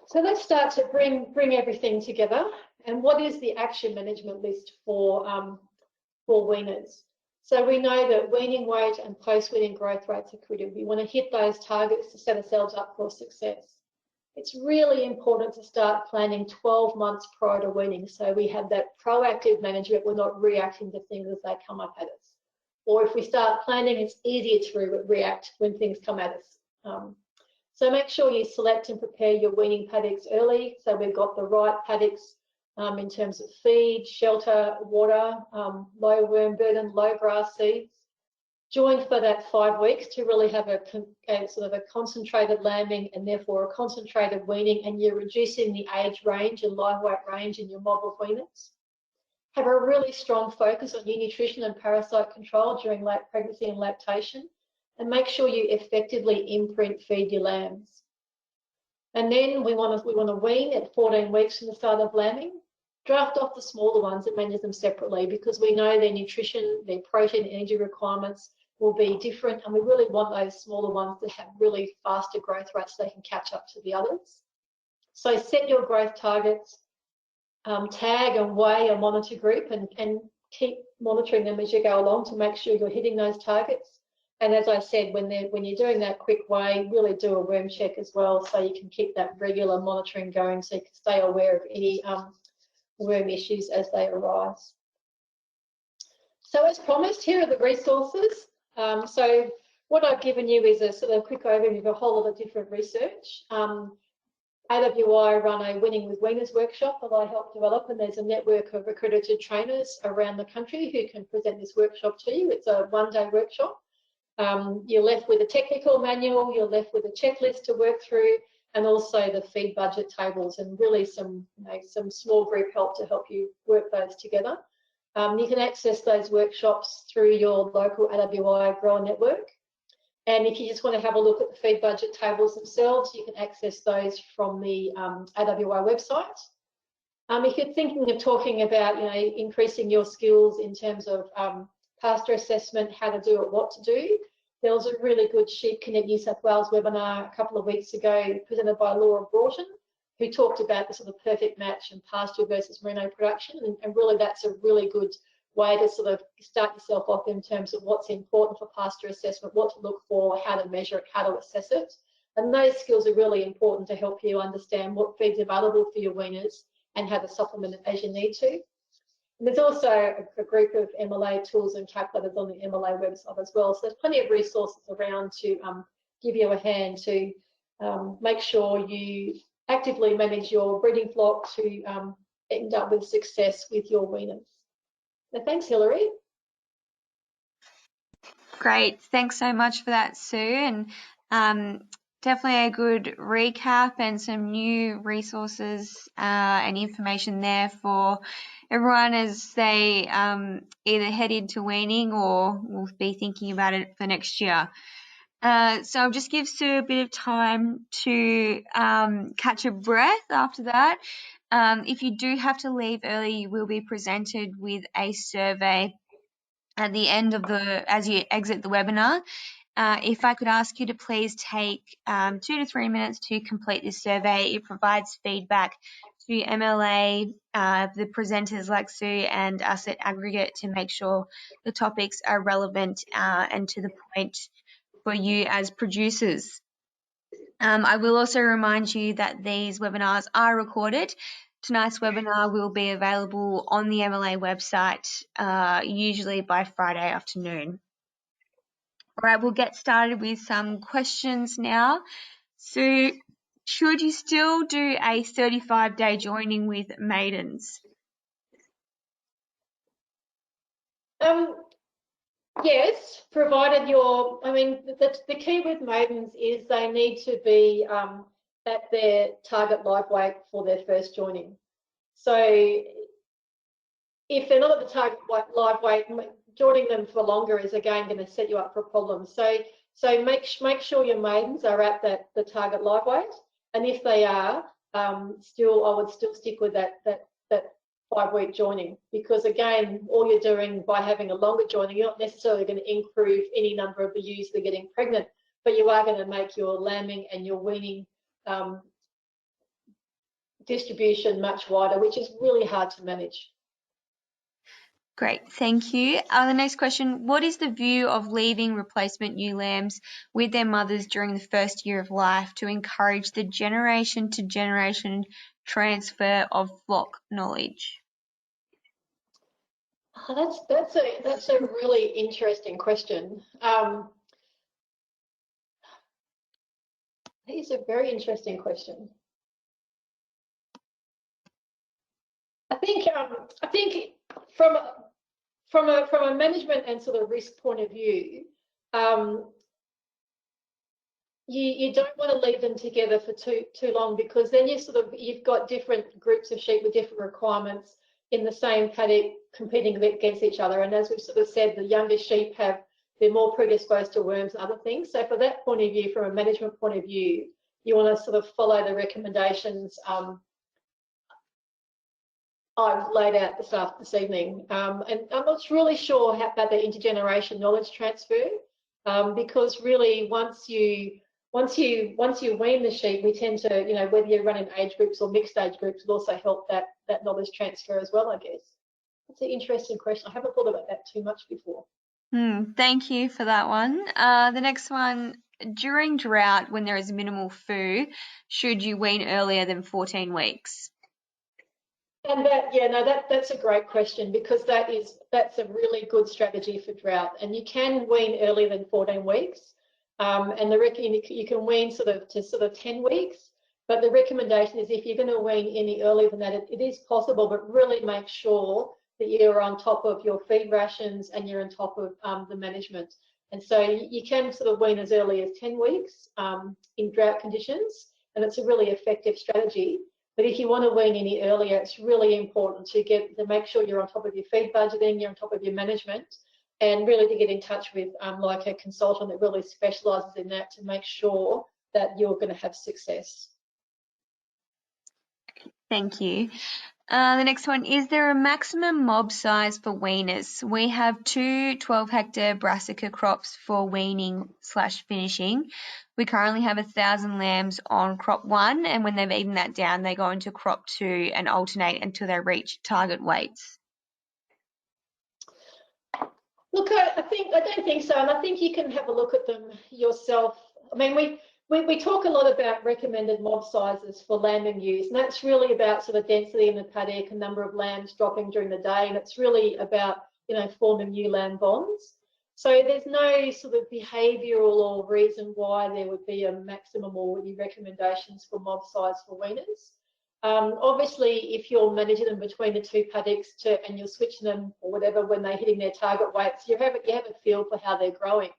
So let's start to bring everything together. And what is the action management list for weaners? So we know that weaning weight and post-weaning growth rates are critical. We want to hit those targets to set ourselves up for success. It's really important to start planning 12 months prior to weaning, so we have that proactive management. We're not reacting to things as they come up at us. Or if we start planning, it's easier to react when things come at us. So make sure you select and prepare your weaning paddocks early, so we've got the right paddocks in terms of feed, shelter, water, low worm burden, low grass seeds. Join for that 5 weeks to really have a sort of a concentrated lambing and therefore a concentrated weaning, and you're reducing the age range and live weight range in your mob of weaners. Have a really strong focus on ewe nutrition and parasite control during late pregnancy and lactation, and make sure you effectively imprint feed your lambs. And then we want to wean at 14 weeks from the start of lambing. Draft off the smaller ones and manage them separately, because we know their nutrition, their protein, energy requirements will be different, and we really want those smaller ones to have really faster growth rates so they can catch up to the others. So set your growth targets, tag and weigh a monitor group, and keep monitoring them as you go along to make sure you're hitting those targets. And as I said, when you're doing that quick weigh, really do a worm check as well, so you can keep that regular monitoring going, so you can stay aware of any worm issues as they arise. So as promised, here are the resources. So what I've given you is a sort of quick overview of a whole lot of different research. AWI run a Winning with Weaners workshop that I helped develop, and there's a network of accredited trainers around the country who can present this workshop to you. It's a one-day workshop. You're left with a technical manual, you're left with a checklist to work through, and also the feed budget tables, and really some small group help to help you work those together. You can access those workshops through your local AWI grower network. And if you just want to have a look at the feed budget tables themselves, you can access those from the AWI website. If you're thinking of talking about, increasing your skills in terms of pasture assessment, how to do it, what to do, there was a really good Sheep Connect New South Wales webinar a couple of weeks ago presented by Laura Broughton, who talked about the sort of perfect match in pasture versus merino production, and really that's a really good way to sort of start yourself off in terms of what's important for pasture assessment, what to look for, how to measure it, how to assess it. And those skills are really important to help you understand what feed's available for your weaners and how to supplement it as you need to. And there's also a group of MLA tools and calculators on the MLA website as well. So there's plenty of resources around to give you a hand to make sure you actively manage your breeding flock to end up with success with your weaners. So thanks, Hilary. Great. Thanks so much for that, Sue. And definitely a good recap and some new resources and information there for everyone as they either head into weaning or will be thinking about it for next year. So I'll just give Sue a bit of time to catch a breath after that. If you do have to leave early, you will be presented with a survey at the end of as you exit the webinar. If I could ask you to please take 2 to 3 minutes to complete this survey. It provides feedback to MLA, the presenters like Sue, and us at Aggregate to make sure the topics are relevant and to the point for you as producers. I will also remind you that these webinars are recorded. Tonight's webinar will be available on the MLA website, usually by Friday afternoon. All right, we'll get started with some questions now. So, should you still do a 35-day joining with maidens? Yes, provided the key with maidens is they need to be at their target live weight for their first joining. So if they're not at the target live weight, joining them for longer is again going to set you up for problems. So make sure your maidens are at the target live weight, and if they are, I would still stick with that 5-week joining, because again, all you're doing by having a longer joining, you're not necessarily going to improve any number of the ewes that are getting pregnant, but you are going to make your lambing and your weaning distribution much wider, which is really hard to manage. Great, thank you. The next question, what is the view of leaving replacement ewe lambs with their mothers during the first year of life to encourage the generation-to-generation transfer of flock knowledge? Oh, that's a really interesting question. It's a very interesting question. I think from a management and sort of risk point of view, you don't want to leave them together for too long, because then you've got different groups of sheep with different requirements in the same paddock competing against each other. And as we've sort of said, the younger sheep they're more predisposed to worms and other things. So for that point of view, from a management point of view, you want to sort of follow the recommendations I've laid out this evening. And I'm not really sure about the intergeneration knowledge transfer, because really once you wean the sheep, we tend to, whether you're running age groups or mixed age groups, will also help that knowledge transfer as well, I guess. That's an interesting question. I haven't thought about that too much before. Thank you for that one. The next one, during drought, when there is minimal food, should you wean earlier than 14 weeks? And that's a great question, because that's a really good strategy for drought, and you can wean earlier than 14 weeks, and you can wean to 10 weeks. But the recommendation is, if you're going to wean any earlier than that, it is possible, but really make sure that you're on top of your feed rations and you're on top of the management. And so you can sort of wean as early as 10 weeks in drought conditions, and it's a really effective strategy. But if you want to wean any earlier, it's really important to make sure you're on top of your feed budgeting, you're on top of your management, and really to get in touch with like a consultant that really specialises in that, to make sure that you're going to have success. Thank you. The next one, is there a maximum mob size for weaners? We have 2 12-hectare brassica crops for weaning/finishing. We currently have 1,000 lambs on crop 1, and when they've eaten that down, they go into crop 2 and alternate until they reach target weights. Look, I don't think so, and I think you can have a look at them yourself. I mean, we talk a lot about recommended mob sizes for lambing ewes, and that's really about sort of density in the paddock and number of lambs dropping during the day, and it's really about forming ewe lamb bonds. So there's no sort of behavioural or reason why there would be a maximum or any recommendations for mob size for weaners. Obviously, if you're managing them between the 2 paddocks and you're switching them or whatever when they're hitting their target weights, you have a feel for how they're growing.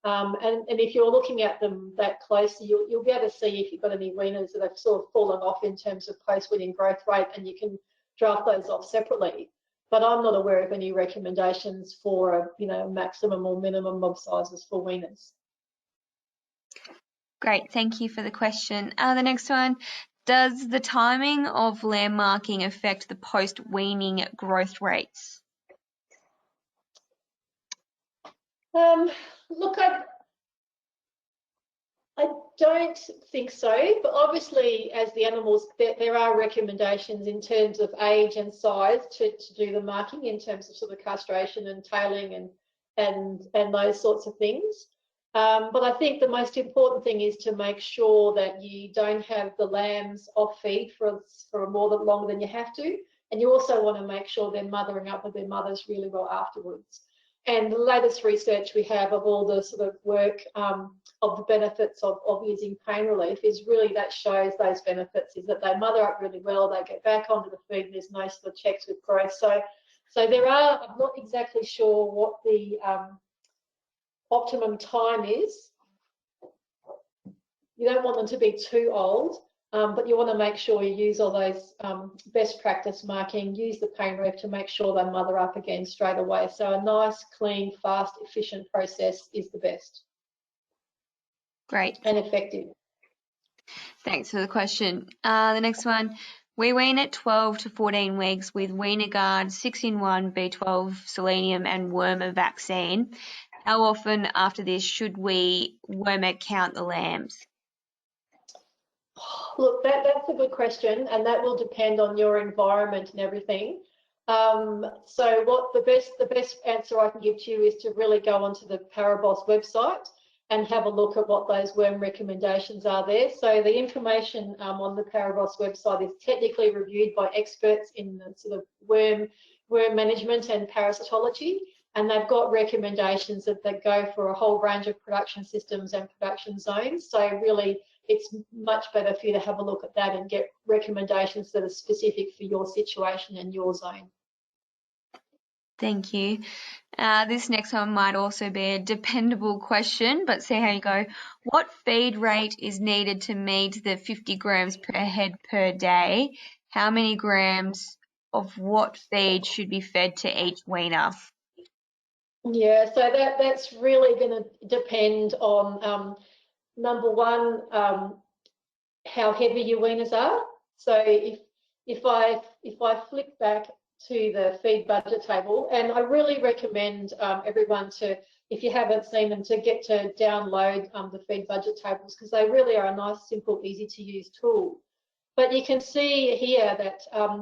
And if you're looking at them that closely, you'll be able to see if you've got any weaners that have sort of fallen off in terms of post-weaning growth rate, and you can draft those off separately. But I'm not aware of any recommendations for maximum or minimum mob sizes for weaners. Great, thank you for the question. The next one, does the timing of lamb marking affect the post-weaning growth rates? Look, I don't think so, but obviously as the animals, there are recommendations in terms of age and size to do the marking, in terms of sort of castration and tailing and those sorts of things. But I think the most important thing is to make sure that you don't have the lambs off feed for longer than you have to, and you also want to make sure they're mothering up with their mothers really well afterwards. And the latest research we have of all the sort of work of the benefits of using pain relief is really that shows those benefits, is that they mother up really well, they get back onto the food, and there's no sort of checks with growth. So there are, I'm not exactly sure what the optimum time is. You don't want them to be too old, but you want to make sure you use all those best practice marking, use the pain relief to make sure they mother up again straight away. So a nice, clean, fast, efficient process is the best. Great. And effective. Thanks for the question. The next one, we wean at 12 to 14 weeks with Weaner Guard, 6-in-1, B12, selenium and wormer vaccine. How often after this should we wormer count the lambs? Look, that's a good question, and that will depend on your environment and everything. So what the best answer I can give to you is to really go onto the Parabos website and have a look at what those worm recommendations are there. So the information on the Parabos website is technically reviewed by experts in the sort of worm management and parasitology, and they've got recommendations that go for a whole range of production systems and production zones. So really, it's much better for you to have a look at that and get recommendations that are specific for your situation and your zone. Thank you. This next one might also be a dependable question, but see how you go. What feed rate is needed to meet the 50 grams per head per day? How many grams of what feed should be fed to each weaner? Yeah, so that's really going to depend on number one, how heavy your weaners are. So if I flick back to the feed budget table, and I really recommend everyone to, if you haven't seen them, to get to download the feed budget tables, because they really are a nice, simple, easy to use tool. But you can see here that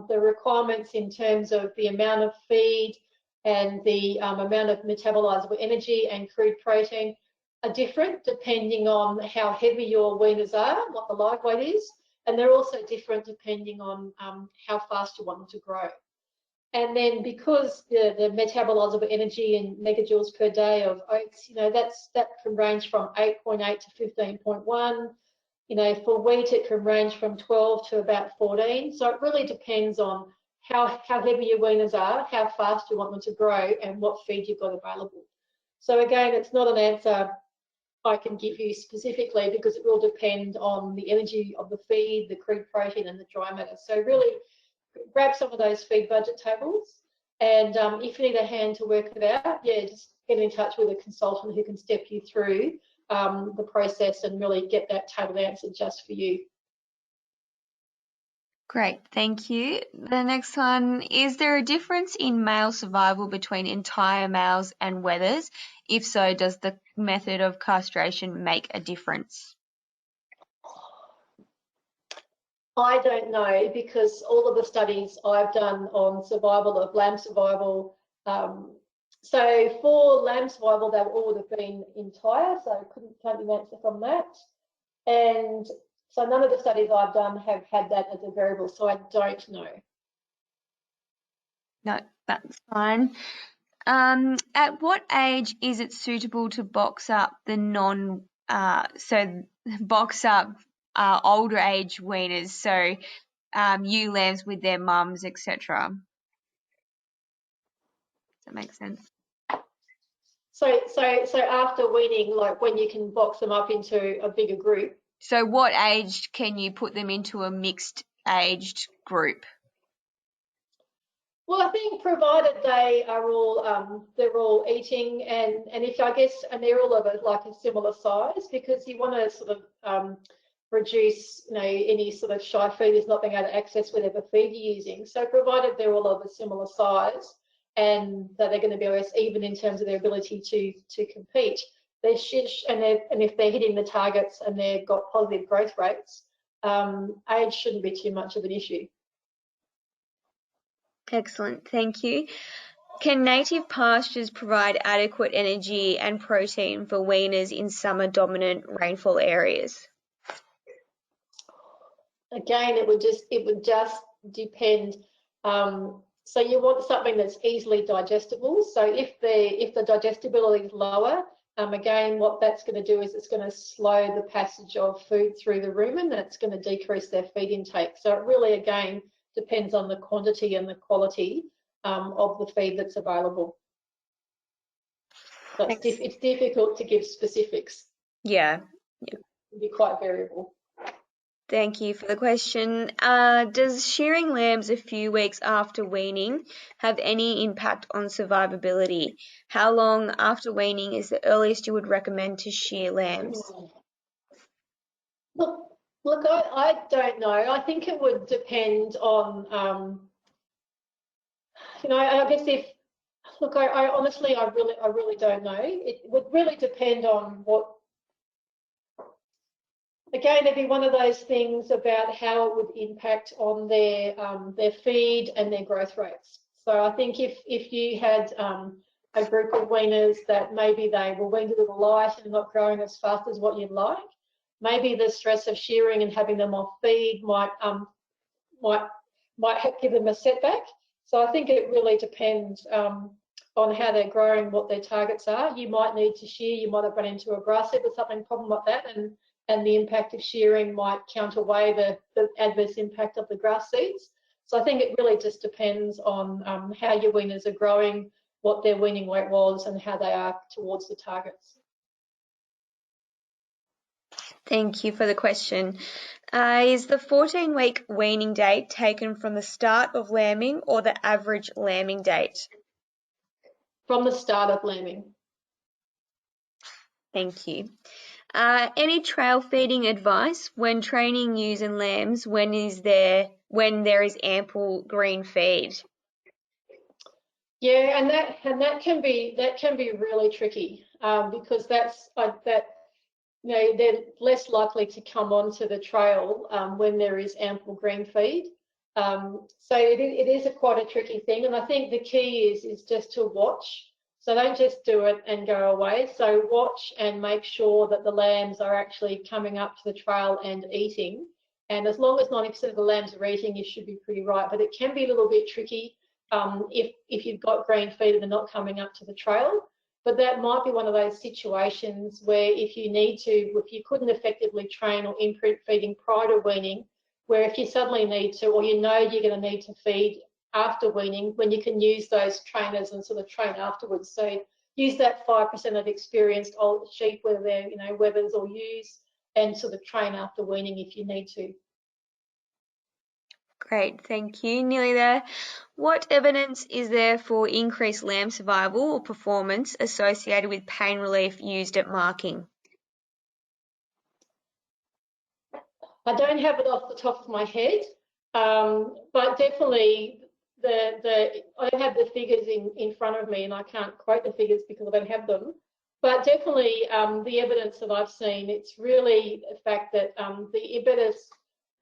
the requirements in terms of the amount of feed and the amount of metabolizable energy and crude protein are different depending on how heavy your weaners are, what the live weight is, and they're also different depending on how fast you want them to grow. And then because the metabolizable energy in megajoules per day of oats, that can range from 8.8 to 15.1. For wheat, it can range from 12 to about 14. So it really depends on how heavy your weaners are, how fast you want them to grow, and what feed you've got available. So again, it's not an answer I can give you specifically, because it will depend on the energy of the feed, the crude protein, and the dry matter. So really, grab some of those feed budget tables, and if you need a hand to work it out, yeah, just get in touch with a consultant who can step you through the process and really get that tailored answer just for you. Great, thank you. The next one, is there a difference in male survival between entire males and wethers? If so, does the method of castration make a difference? I don't know, because all of the studies I've done on survival of lamb survival, so for lamb survival, they would have been entire, so I can't answer from that. And so none of the studies I've done have had that as a variable, so I don't know. No, that's fine. At what age is it suitable to box up the older age weaners, so ewe lambs with their mums, etc.? Does that make sense? So after weaning, like when you can box them up into a bigger group. So what age can you put them into a mixed aged group? Well, I think provided they are all they're all eating, and if I guess, and they're all of a similar size, because you want to sort of reduce any sort of shy feeders not being able to access whatever feed you're using. So provided they're all of a similar size and that they're going to be almost even in terms of their ability to compete, and if they're hitting the targets and they've got positive growth rates, age shouldn't be too much of an issue. Excellent, thank you. Can native pastures provide adequate energy and protein for weaners in summer dominant rainfall areas? Again, it would just depend. So you want something that's easily digestible. So if the digestibility is lower, again, what that's going to do is it's going to slow the passage of food through the rumen, and it's going to decrease their feed intake. So it really, again, depends on the quantity and the quality of the feed that's available. So it's difficult to give specifics. Yeah. It can be quite variable. Thank you for the question. Does shearing lambs a few weeks after weaning have any impact on survivability? How long after weaning is the earliest you would recommend to shear lambs? Look, I don't know. I think it would depend on, I guess I honestly, I really don't know. It would really depend on what. Again, it'd be one of those things about how it would impact on their feed and their growth rates. So I think if you had a group of weaners that maybe they were weaned a little light and not growing as fast as what you'd like, maybe the stress of shearing and having them off feed might give them a setback. So I think it really depends on how they're growing, what their targets are. You might need to shear, you might have run into a grass seed or something problem like that, and the impact of shearing might counterweigh the adverse impact of the grass seeds. So I think it really just depends on how your weaners are growing, what their weaning weight was, and how they are towards the targets. Thank you for the question. Is the 14-week weaning date taken from the start of lambing or the average lambing date? From the start of lambing. Thank you. Any trail feeding advice when training ewes and lambs when there is ample green feed? Yeah, and that can be really tricky because they're less likely to come onto the trail when there is ample green feed. So it is quite a tricky thing, and I think the key is just to watch. So don't just do it and go away. So watch and make sure that the lambs are actually coming up to the trail and eating. And as long as 90% of the lambs are eating, you should be pretty right. But it can be a little bit tricky if you've got green feed and they're not coming up to the trail. But that might be one of those situations where if you couldn't effectively train or imprint feeding prior to weaning, where if you suddenly need to, or you're going to need to feed after weaning, when you can use those trainers and sort of train afterwards. So use that 5% of experienced old sheep, whether they're wethers or ewes, and sort of train after weaning if you need to. Great, thank you. Nearly there. What evidence is there for increased lamb survival or performance associated with pain relief used at marking? I don't have it off the top of my head, but definitely I don't have the figures in front of me, and I can't quote the figures because I don't have them. But definitely the evidence that I've seen, it's really the fact that the impetus,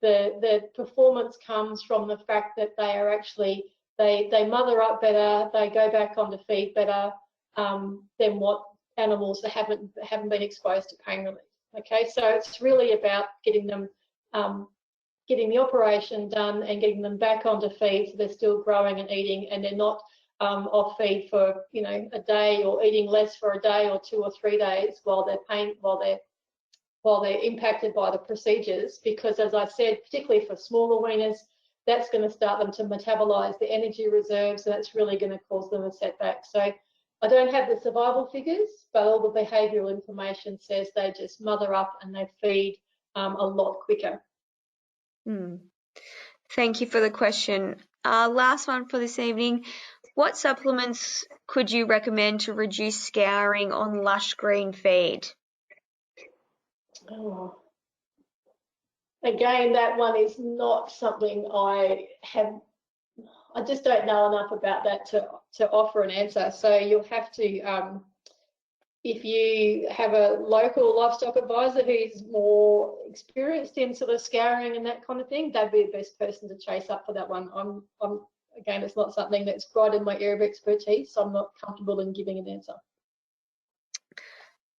the performance comes from the fact that they are actually, they mother up better, they go back on to feed better than what animals that haven't been exposed to pain relief. Okay, so it's really about getting the operation done and getting them back onto feed so they're still growing and eating, and they're not off feed for a day, or eating less for a day or 2 or 3 days while they're impacted by the procedures. Because as I said, particularly for smaller weaners, that's going to start them to metabolize the energy reserves, so that's really going to cause them a setback. So I don't have the survival figures, but all the behavioural information says they just mother up and they feed a lot quicker. Thank you for the question. Last one for this evening. What supplements could you recommend to reduce scouring on lush green feed? Oh. Again, that one is not something I just don't know enough about that to offer an answer. So you'll have to, if you have a local livestock advisor who's more experienced in sort of scouring and that kind of thing, they'd be the best person to chase up for that one. Again, it's not something that's right in my area of expertise, so I'm not comfortable in giving an answer.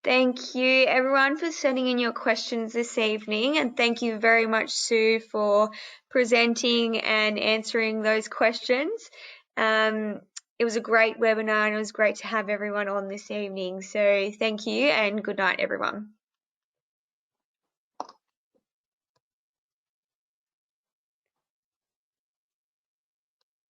Thank you everyone for sending in your questions this evening, and thank you very much, Sue, for presenting and answering those questions. It was a great webinar and it was great to have everyone on this evening. So thank you and good night, everyone.